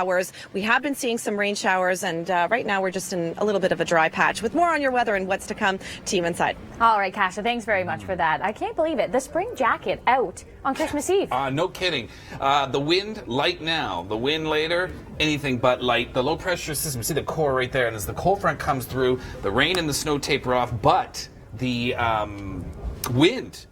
showers. We have been seeing some rain showers, and right now we're just in a little bit of a dry patch. With more on your weather and what's to come, team inside. All right, Kasha, thanks very much for that. I can't believe it. The spring jacket out on Christmas Eve. No kidding. The wind, light now. The wind later, anything but light. The low pressure system, see the core right there, and as the cold front comes through, the rain and the snow taper off, but the wind,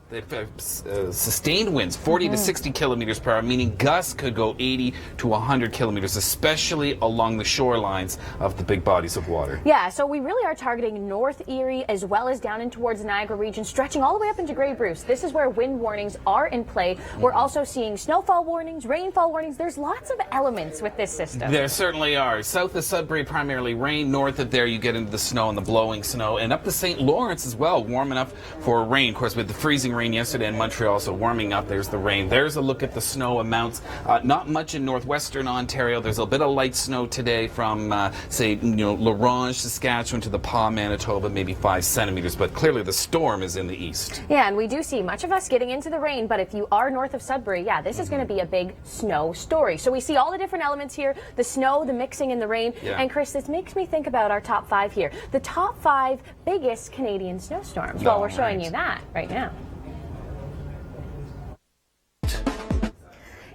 sustained winds, 40 to 60 kilometers per hour, meaning gusts could go 80 to 100 kilometers, especially along the shorelines of the big bodies of water. Yeah, so we really are targeting North Erie as well as down in towards the Niagara region, stretching all the way up into Grey Bruce. This is where wind warnings are in play. We're also seeing snowfall warnings, rainfall warnings. There's lots of elements with this system. There certainly are. South of Sudbury, primarily rain. North of there, you get into the snow and the blowing snow. And up to St. Lawrence as well, warm enough for rain. Of course, with the freezing rain yesterday in Montreal, so warming up, there's the rain. There's a look at the snow amounts. Not much in northwestern Ontario. There's a bit of light snow today from, say, L'Orange, Saskatchewan to the Pas, Manitoba, maybe 5 centimeters. But clearly the storm is in the east. Yeah, and we do see much of us getting into the rain, but if you are north of Sudbury, yeah, this is going to be a big snow story. So we see all the different elements here, the snow, the mixing, and the rain. Yeah. And Chris, this makes me think about our top 5 here. The top 5 biggest Canadian snowstorms. Well, we're showing you that right now.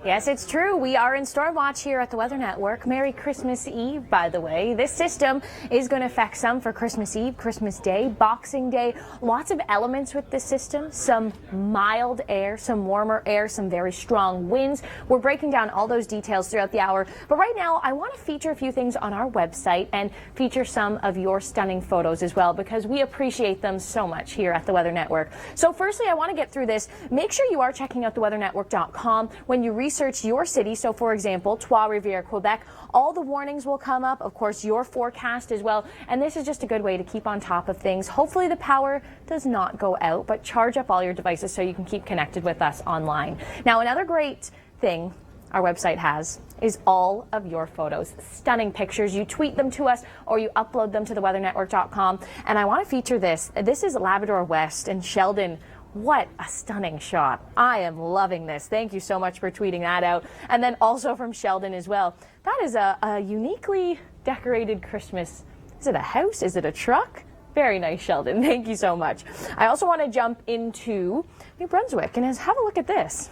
Yes, it's true. We are in storm watch here at the Weather Network. Merry Christmas Eve, by the way. This system is going to affect some for Christmas Eve, Christmas Day, Boxing Day. Lots of elements with this system. Some mild air, some warmer air, some very strong winds. We're breaking down all those details throughout the hour. But right now, I want to feature a few things on our website and feature some of your stunning photos as well, because we appreciate them so much here at the Weather Network. So firstly, I want to get through this. Make sure you are checking out theweathernetwork.com when you research your city. So for example, Trois-Rivières, Quebec, all the warnings will come up, of course your forecast as well, and this is just a good way to keep on top of things. Hopefully the power does not go out, but charge up all your devices so you can keep connected with us online. Now, another great thing our website has is all of your photos, stunning pictures. You tweet them to us or you upload them to theweathernetwork.com, and I want to feature this. This is Labrador West and Sheldon. What a stunning shot. I am loving this. Thank you so much for tweeting that out. And then also from Sheldon as well. That is a uniquely decorated Christmas. Is it a house? Is it a truck? Very nice, Sheldon. Thank you so much. I also want to jump into New Brunswick and have a look at this.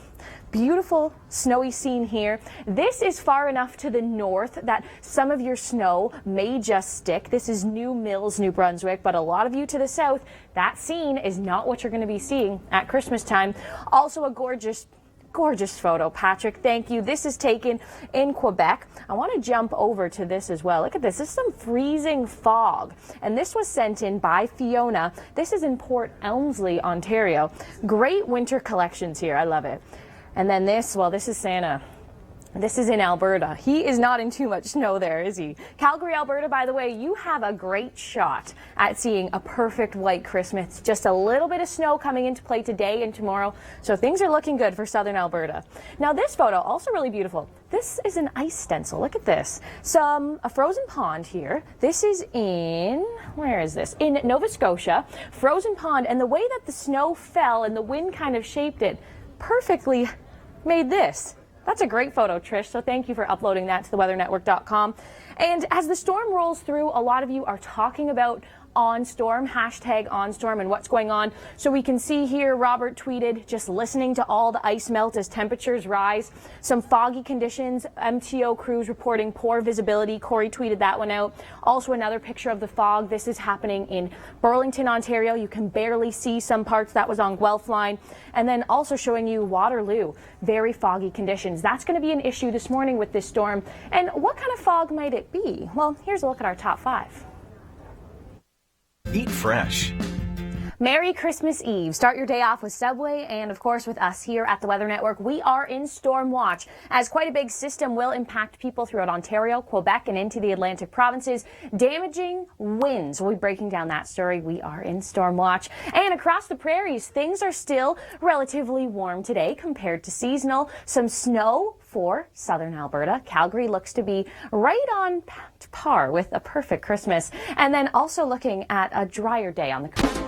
Beautiful snowy scene here. This is far enough to the north that some of your snow may just stick. This is New Mills, New Brunswick, but a lot of you to the south, that scene is not what you're going to be seeing at Christmas time. Also a gorgeous photo, Patrick. Thank you. This is taken in Quebec. I want to jump over to this as well. Look at this. This is some freezing fog. And this was sent in by Fiona. This is in Port Elmsley, Ontario. Great winter collections here. I love it. And then this, well, this is Santa. This is in Alberta. He is not in too much snow there, is he? Calgary, Alberta, by the way, you have a great shot at seeing a perfect white Christmas. Just a little bit of snow coming into play today and tomorrow, so things are looking good for southern Alberta. Now this photo, also really beautiful. This is an ice stencil. Look at this. A frozen pond here. This is in, where is this? In Nova Scotia. Frozen pond, and the way that the snow fell and the wind kind of shaped it perfectly made this. That's a great photo, Trish, so thank you for uploading that to theweathernetwork.com. And as the storm rolls through, a lot of you are talking about OnStorm, hashtag OnStorm, and what's going on. So we can see here, Robert tweeted, just listening to all the ice melt as temperatures rise. Some foggy conditions, MTO crews reporting poor visibility. Corey tweeted that one out. Also another picture of the fog. This is happening in Burlington, Ontario. You can barely see some parts. That was on Guelph Line. And then also showing you Waterloo, very foggy conditions. That's going to be an issue this morning with this storm. And what kind of fog might it be? Well, here's a look at our top 5. Eat fresh. Merry Christmas Eve. Start your day off with Subway and, of course, with us here at the Weather Network. We are in storm watch, as quite a big system will impact people throughout Ontario, Quebec, and into the Atlantic provinces. Damaging winds. We'll be breaking down that story. We are in storm watch. And across the prairies, things are still relatively warm today compared to seasonal. Some snow for southern Alberta. Calgary looks to be right on par with a perfect Christmas. And then also looking at a drier day on the coast.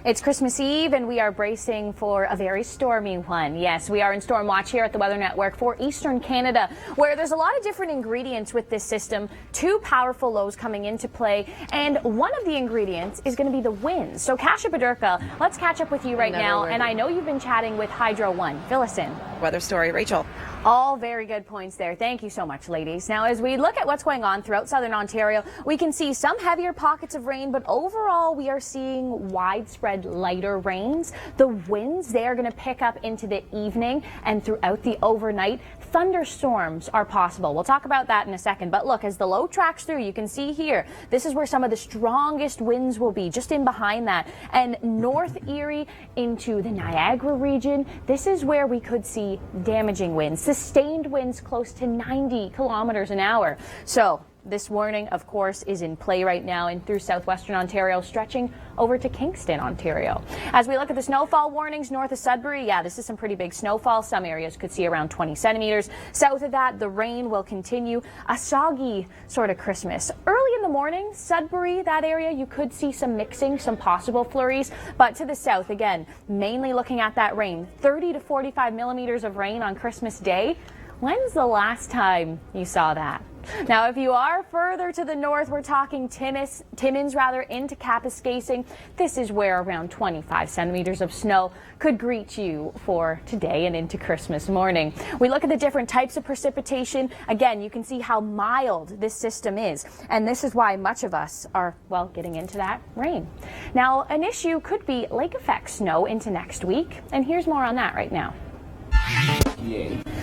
It's Christmas Eve and we are bracing for a very stormy one. Yes, we are in Storm Watch here at the Weather Network for Eastern Canada, where there's a lot of different ingredients with this system. Two powerful lows coming into play, and one of the ingredients is going to be the winds. So Kasia Badurka, let's catch up with you right now. And I know you've been chatting with Hydro One. Fill us in. Weather story, Rachel. All very good points there. Thank you so much, ladies. Now, as we look at what's going on throughout southern Ontario, we can see some heavier pockets of rain, but overall we are seeing widespread lighter rains. The winds, they are going to pick up into the evening and throughout the overnight. Thunderstorms are possible. We'll talk about that in a second. But look, as the low tracks through, you can see here, this is where some of the strongest winds will be, just in behind that. And North Erie into the Niagara region, this is where we could see damaging winds, sustained winds close to 90 kilometers an hour. So this warning, of course, is in play right now and through southwestern Ontario, stretching over to Kingston, Ontario. As we look at the snowfall warnings north of Sudbury, yeah, this is some pretty big snowfall. Some areas could see around 20 centimeters. South of that, the rain will continue. A soggy sort of Christmas. Early in the morning, Sudbury, that area, you could see some mixing, some possible flurries. But to the south, again, mainly looking at that rain, 30 to 45 millimeters of rain on Christmas Day. When's the last time you saw that? Now, if you are further to the north, we're talking Timmins into Kapuskasing. This is where around 25 centimeters of snow could greet you for today and into Christmas morning. We look at the different types of precipitation. Again, you can see how mild this system is, and this is why much of us are, well, getting into that rain. Now, an issue could be lake effect snow into next week, and here's more on that right now.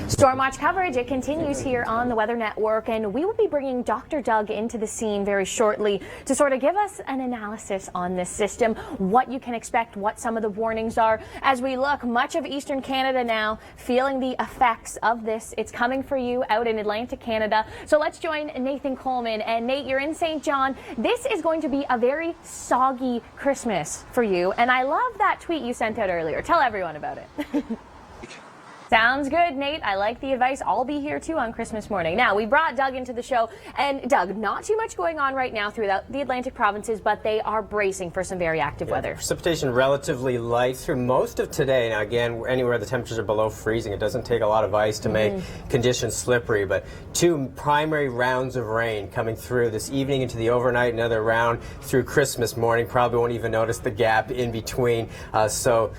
Storm Watch coverage, it continues here on the Weather Network, and we will be bringing Dr. Doug into the scene very shortly to sort of give us an analysis on this system, what you can expect, what some of the warnings are. As we look, much of Eastern Canada now feeling the effects of this. It's coming for you out in Atlantic Canada. So let's join Nathan Coleman. And Nate, you're in St. John. This is going to be a very soggy Christmas for you, and I love that tweet you sent out earlier. Tell everyone about it. Sounds good, Nate. I like the advice. I'll be here too on Christmas morning. Now, we brought Doug into the show, and Doug, not too much going on right now throughout the Atlantic provinces, but they are bracing for some very active weather. Precipitation relatively light through most of today. Now, again, anywhere the temperatures are below freezing, it doesn't take a lot of ice to make conditions slippery, but two primary rounds of rain coming through this evening into the overnight, another round through Christmas morning. Probably won't even notice the gap in between. So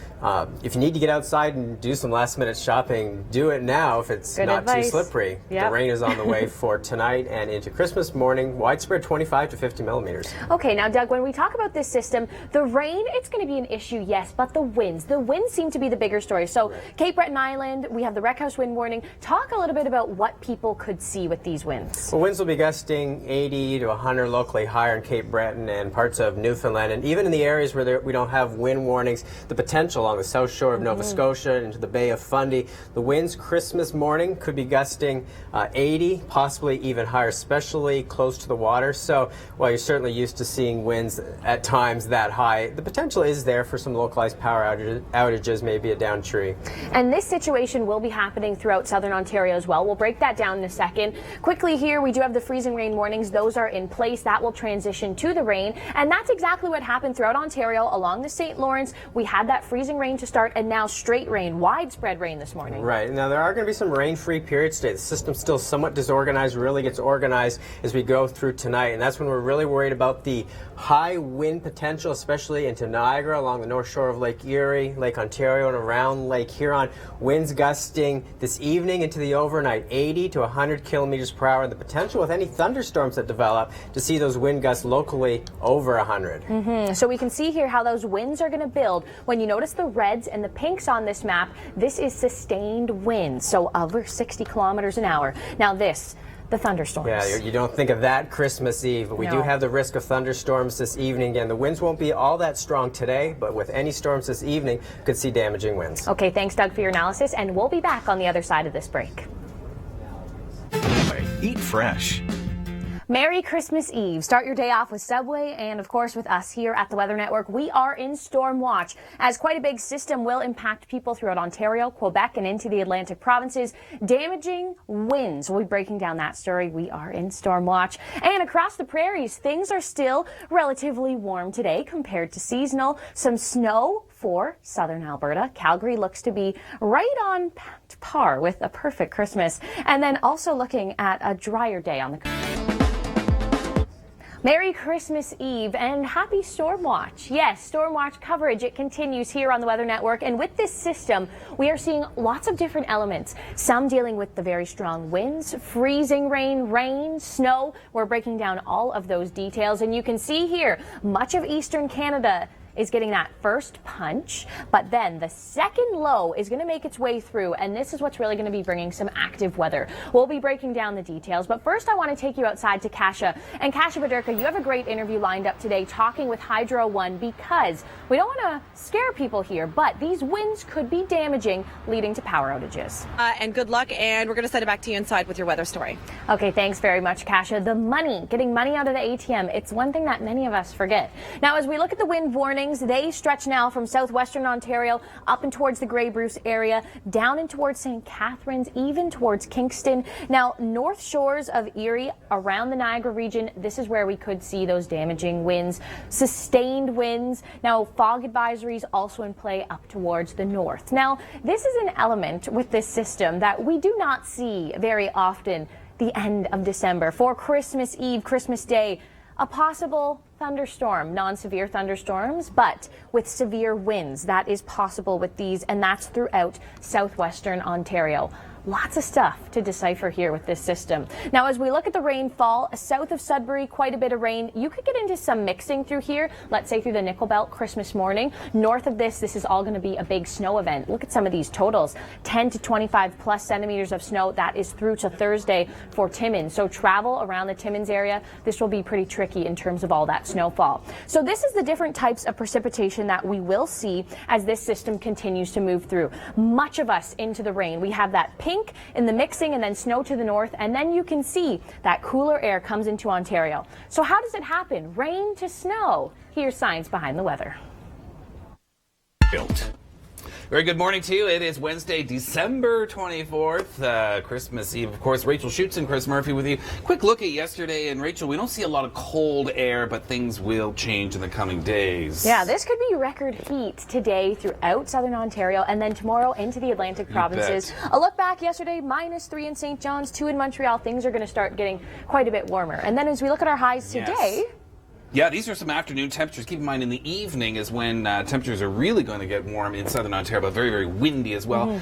if you need to get outside and do some last-minute shopping, do it now if it's not too slippery. Yep. The rain is on the way for tonight and into Christmas morning. Widespread 25 to 50 millimeters. Okay, now Doug, when we talk about this system, the rain, it's going to be an issue, yes, but the winds seem to be the bigger story. So Cape Breton Island, we have the wreck house wind warning. Talk a little bit about what people could see with these winds. Well, winds will be gusting 80 to 100, locally higher in Cape Breton and parts of Newfoundland, and even in the areas where we don't have wind warnings, the potential along the south shore of Nova Scotia into the Bay of Fundy. The winds Christmas morning could be gusting 80, possibly even higher, especially close to the water. So while you're certainly used to seeing winds at times that high, the potential is there for some localized power outages, maybe a downed tree. And this situation will be happening throughout southern Ontario as well. We'll break that down in a second. Quickly here, we do have the freezing rain warnings. Those are in place. That will transition to the rain. And that's exactly what happened throughout Ontario along the St. Lawrence. We had that freezing rain to start, and now straight rain, widespread rain this morning. Right. Now, there are going to be some rain-free periods today. The system's still somewhat disorganized, really gets organized as we go through tonight, and that's when we're really worried about the high wind potential, especially into Niagara, along the north shore of Lake Erie, Lake Ontario, and around Lake Huron. Winds gusting this evening into the overnight, 80 to 100 kilometers per hour, and the potential with any thunderstorms that develop to see those wind gusts locally over 100. So we can see here how those winds are going to build. When you notice the reds and the pinks on this map, this is sustained winds, so over 60 kilometers an hour. Now this, the thunderstorms. Yeah, you don't think of that Christmas Eve, but we do have the risk of thunderstorms this evening. Again, the winds won't be all that strong today, but with any storms this evening, you could see damaging winds. Okay, thanks, Doug, for your analysis, and we'll be back on the other side of this break. Eat fresh. Merry Christmas Eve. Start your day off with Subway and, of course, with us here at the Weather Network. We are in storm watch as quite a big system will impact people throughout Ontario, Quebec, and into the Atlantic provinces. Damaging winds. We'll be breaking down that story. We are in storm watch. And across the prairies, things are still relatively warm today compared to seasonal. Some snow for southern Alberta. Calgary looks to be right on par with a perfect Christmas. And then also looking at a drier day on the Merry Christmas Eve and happy Storm Watch. Yes, Storm Watch coverage, it continues here on the Weather Network. And with this system, we are seeing lots of different elements. Some dealing with the very strong winds, freezing rain, snow. We're breaking down all of those details. And you can see here, much of eastern Canada is getting that first punch, but then the second low is going to make its way through, and this is what's really going to be bringing some active weather. We'll be breaking down the details, but first I want to take you outside to Kasia. And Kasia Baderka, you have a great interview lined up today talking with Hydro One because we don't want to scare people here, but these winds could be damaging, leading to power outages. And good luck, and we're going to send it back to you inside with your weather story. Okay, thanks very much, Kasia. The money, getting money out of the ATM, it's one thing that many of us forget. Now, as we look at the wind warning, they stretch now from southwestern Ontario up and towards the Grey Bruce area, down and towards St. Catharines, even towards Kingston. Now, north shores of Erie, around the Niagara region, this is where we could see those damaging winds, sustained winds. Now, fog advisories also in play up towards the north. Now, this is an element with this system that we do not see very often the end of December. For Christmas Eve, Christmas Day, a possible thunderstorm, non-severe thunderstorms, but with severe winds. That is possible with these, and that's throughout southwestern Ontario. Lots of stuff to decipher here with this system. Now, as we look at the rainfall, south of Sudbury, quite a bit of rain. You could get into some mixing through here, let's say through the Nickel Belt Christmas morning. North of this is all going to be a big snow event. Look at some of these totals. 10 to 25 plus centimeters of snow. That is through to Thursday for Timmins. So travel around the Timmins area, this will be pretty tricky in terms of all that snowfall. So this is the different types of precipitation that we will see as this system continues to move through. Much of us into the rain. We have that pink in the mixing and then snow to the north, and then you can see that cooler air comes into Ontario. So how does it happen? Rain to snow. Here's science behind the weather. Built. Very good morning to you. It is Wednesday, December 24th, Christmas Eve. Of course, Rachel Schoutsen, Chris Murphy with you. Quick look at yesterday, and Rachel, we don't see a lot of cold air, but things will change in the coming days. Yeah, this could be record heat today throughout southern Ontario, and then tomorrow into the Atlantic provinces. A look back yesterday, -3 in St. John's, 2 in Montreal. Things are going to start getting quite a bit warmer. And then as we look at our highs today... Yeah, these are some afternoon temperatures. Keep in mind, in the evening is when temperatures are really going to get warm in southern Ontario, but very, very windy as well.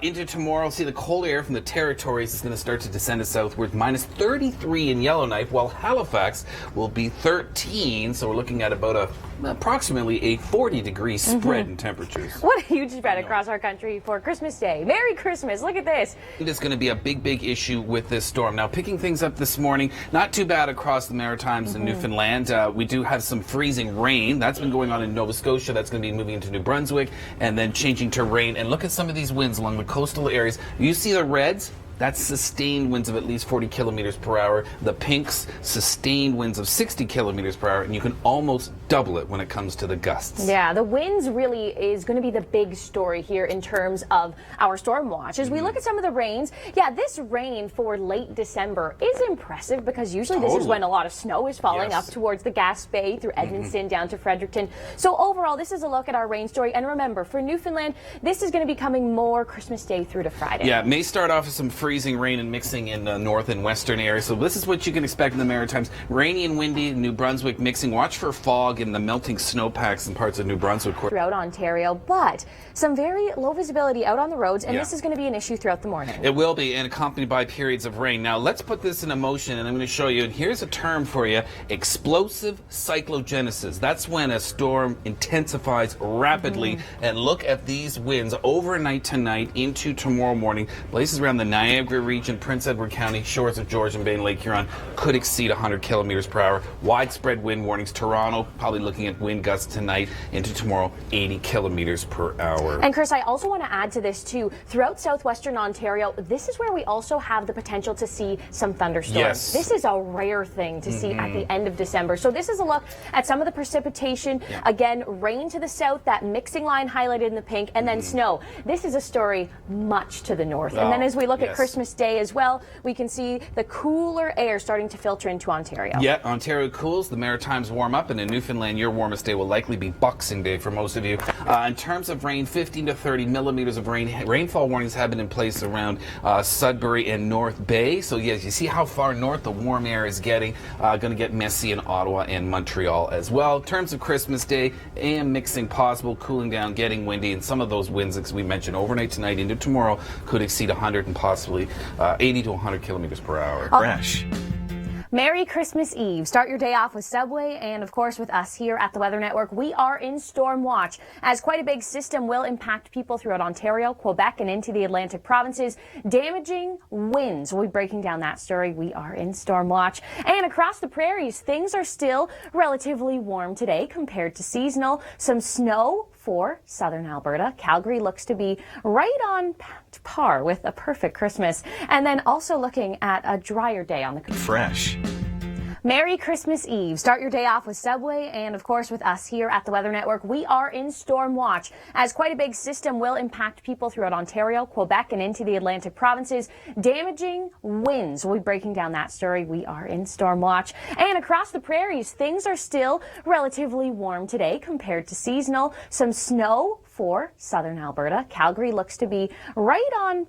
Into tomorrow, see the cold air from the territories is going to start to descend southward. -33 in Yellowknife, while Halifax will be 13. So we're looking at about approximately a 40-degree spread in temperatures. What a huge spread across our country for Christmas Day. Merry Christmas. Look at this. It is going to be a big, big issue with this storm. Now, picking things up this morning, not too bad across the Maritimes and Newfoundland. We do have some freezing rain. That's been going on in Nova Scotia. That's going to be moving into New Brunswick and then changing to rain. And look at some of these winds along the coastal areas. You see the reds? That's sustained winds of at least 40 kilometers per hour. The pinks, sustained winds of 60 kilometers per hour, and you can almost double it when it comes to the gusts. Yeah, the winds really is going to be the big story here in terms of our storm watch. As we look at some of the rains, yeah, this rain for late December is impressive because usually this is when a lot of snow is falling up towards the Gaspé, through Edmonton, down to Fredericton. So overall, this is a look at our rain story. And remember, for Newfoundland, this is going to be coming more Christmas Day through to Friday. Yeah, it may start off with some freezing rain and mixing in the north and western areas. So this is what you can expect in the Maritimes. Rainy and windy, New Brunswick mixing. Watch for fog and the melting snowpacks in parts of New Brunswick. Throughout Ontario, but some very low visibility out on the roads, and this is going to be an issue throughout the morning. It will be, and accompanied by periods of rain. Now, let's put this in motion, and I'm going to show you. And here's a term for you: explosive cyclogenesis. That's when a storm intensifies rapidly. And look at these winds overnight tonight into tomorrow morning. Places around the Niagara Niagara region, Prince Edward County, shores of Georgian Bay and Lake Huron could exceed 100 kilometers per hour. Widespread wind warnings. Toronto probably looking at wind gusts tonight into tomorrow, 80 kilometers per hour. And Chris, I also want to add to this too. Throughout southwestern Ontario, this is where we also have the potential to see some thunderstorms. Yes. This is a rare thing to see at the end of December. So this is a look at some of the precipitation. Again, rain to the south, that mixing line highlighted in the pink, and then snow. This is a story much to the north. And then as we look at Christmas Day as well, we can see the cooler air starting to filter into Ontario. Yeah, Ontario cools, the Maritimes warm up, and in Newfoundland, your warmest day will likely be Boxing Day for most of you. In terms of rain, 15 to 30 millimeters of rain. Rainfall warnings have been in place around Sudbury and North Bay. So yes, you see how far north the warm air is getting. Going to get messy in Ottawa and Montreal as well. In terms of Christmas Day, AM mixing possible, cooling down, getting windy, and some of those winds, as we mentioned, overnight tonight into tomorrow could exceed 100 and possibly 80 to 100 kilometers per hour. Fresh. Merry Christmas Eve. Start your day off with Subway and, of course, with us here at the Weather Network. We are in storm watch, as quite a big system will impact people throughout Ontario, Quebec, and into the Atlantic provinces. Damaging winds. We'll be breaking down that story. We are in storm watch. And across the prairies, things are still relatively warm today compared to seasonal. Some snow for southern Alberta. Calgary looks to be right on par with a perfect Christmas. And then also looking at a drier day on the Fresh. Merry Christmas Eve. Start your day off with Subway and, of course, with us here at the Weather Network. We are in storm watch, as quite a big system will impact people throughout Ontario, Quebec, and into the Atlantic provinces. Damaging winds. We'll be breaking down that story. We are in storm watch. And across the prairies, things are still relatively warm today compared to seasonal. Some snow for southern Alberta. Calgary looks to be right on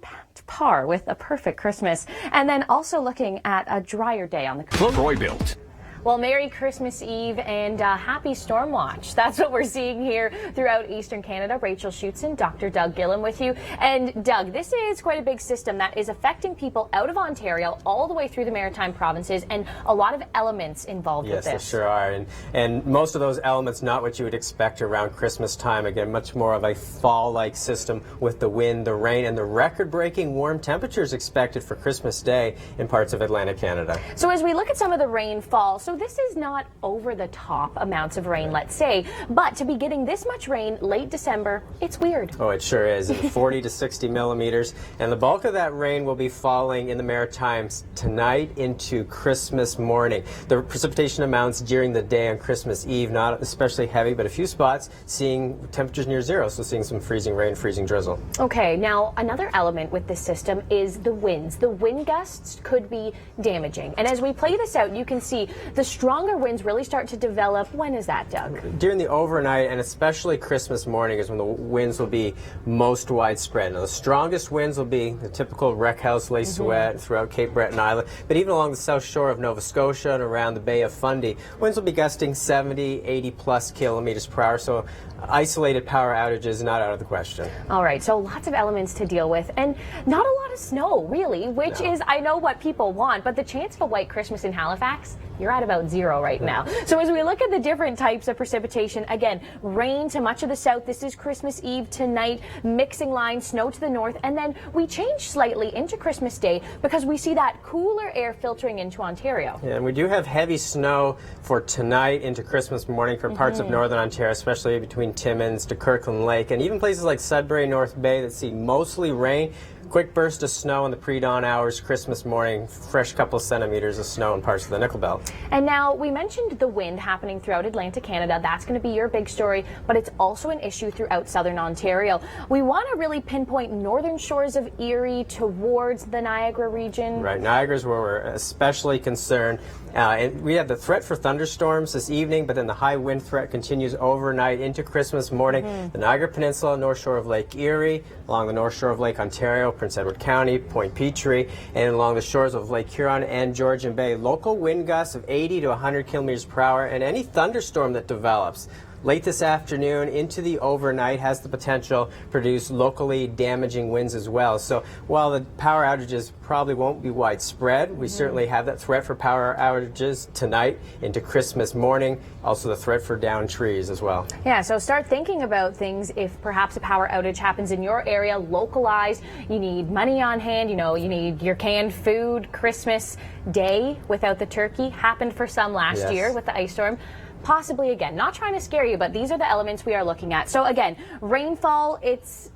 par with a perfect Christmas. And then also looking at a drier day on the Troy built. Well, Merry Christmas Eve and happy storm watch. That's what we're seeing here throughout Eastern Canada. Rachel Schoutsen, Dr. Doug Gillam with you. And Doug, this is quite a big system that is affecting people out of Ontario all the way through the Maritime provinces, and a lot of elements involved with this. Yes, there sure are. And most of those elements not what you would expect around Christmas time. Again, much more of a fall-like system with the wind, the rain, and the record-breaking warm temperatures expected for Christmas Day in parts of Atlantic Canada. So as we look at some of the rainfall, so this is not over-the-top amounts of rain, let's say, but to be getting this much rain late December, it's weird. Oh, it sure is. 40 to 60 millimeters. And the bulk of that rain will be falling in the Maritimes tonight into Christmas morning. The precipitation amounts during the day on Christmas Eve, not especially heavy, but a few spots seeing temperatures near zero, so seeing some freezing rain, freezing drizzle. Okay, now another element with this system is the winds. The wind gusts could be damaging. And as we play this out, you can see the stronger winds really start to develop. When is that, Doug? During the overnight and especially Christmas morning is when the winds will be most widespread. Now, the strongest winds will be the typical wreck house lay Souette throughout Cape Breton Island, but even along the south shore of Nova Scotia and around the Bay of Fundy, winds will be gusting 70, 80 plus kilometers per hour, so isolated power outages not out of the question. All right, so lots of elements to deal with, and not a lot of snow, really, which is, I know what people want, but the chance of a white Christmas in Halifax, you're at about zero right now. So as we look at the different types of precipitation, again, rain to much of the south. This is Christmas Eve tonight, mixing line, snow to the north, and then we change slightly into Christmas Day because we see that cooler air filtering into Ontario. Yeah, and we do have heavy snow for tonight into Christmas morning for parts of northern Ontario, especially between Timmins to Kirkland Lake, and even places like Sudbury, North Bay that see mostly rain. Quick burst of snow in the pre-dawn hours Christmas morning, fresh couple centimeters of snow in parts of the Nickel Belt. And now we mentioned the wind happening throughout Atlantic Canada. That's going to be your big story, but it's also an issue throughout southern Ontario. We want to really pinpoint northern shores of Erie towards the Niagara region. Right, Niagara's where we're especially concerned. And we have the threat for thunderstorms this evening, but then the high wind threat continues overnight into Christmas morning. The Niagara Peninsula, north shore of Lake Erie, along the north shore of Lake Ontario, Prince Edward County, Point Petrie, and along the shores of Lake Huron and Georgian Bay. Local wind gusts of 80 to 100 kilometers per hour, and any thunderstorm that develops late this afternoon into the overnight has the potential to produce locally damaging winds as well. So while the power outages probably won't be widespread, we certainly have that threat for power outages tonight into Christmas morning. Also the threat for downed trees as well. Yeah, so start thinking about things if perhaps a power outage happens in your area, localized. You need money on hand, you know, you need your canned food. Christmas Day without the turkey happened for some last year with the ice storm. Possibly again. Not trying to scare you, but these are the elements we are looking at. So again, rainfall, it's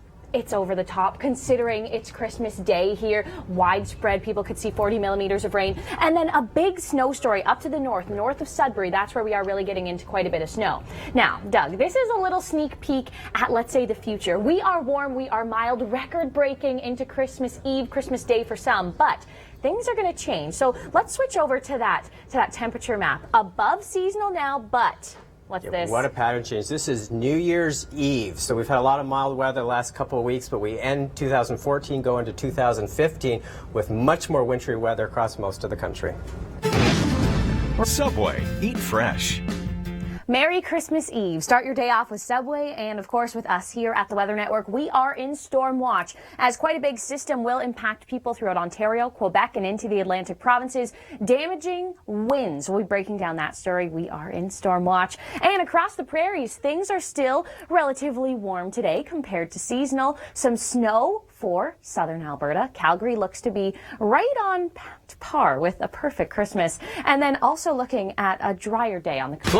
over the top considering it's Christmas Day here. Widespread, people could see 40 millimeters of rain. And then a big snow story up to the north of Sudbury. That's where we are really getting into quite a bit of snow. Now, Doug, this is a little sneak peek at, let's say, the future. We are warm, we are mild, record-breaking into Christmas Eve, Christmas Day for some, but things are going to change. So let's switch over to that temperature map. Above seasonal now, but what's this? What a pattern change. This is New Year's Eve. So we've had a lot of mild weather the last couple of weeks, but we end 2014, go into 2015 with much more wintry weather across most of the country. Subway, eat fresh. Merry Christmas Eve. Start your day off with Subway and, of course, with us here at the Weather Network. We are in storm watch as quite a big system will impact people throughout Ontario, Quebec, and into the Atlantic provinces. Damaging winds. We'll be breaking down that story. We are in storm watch. And across the prairies, things are still relatively warm today compared to seasonal. Some snow for southern Alberta. Calgary looks to be right on par with a perfect Christmas. And then also looking at a drier day on the coast.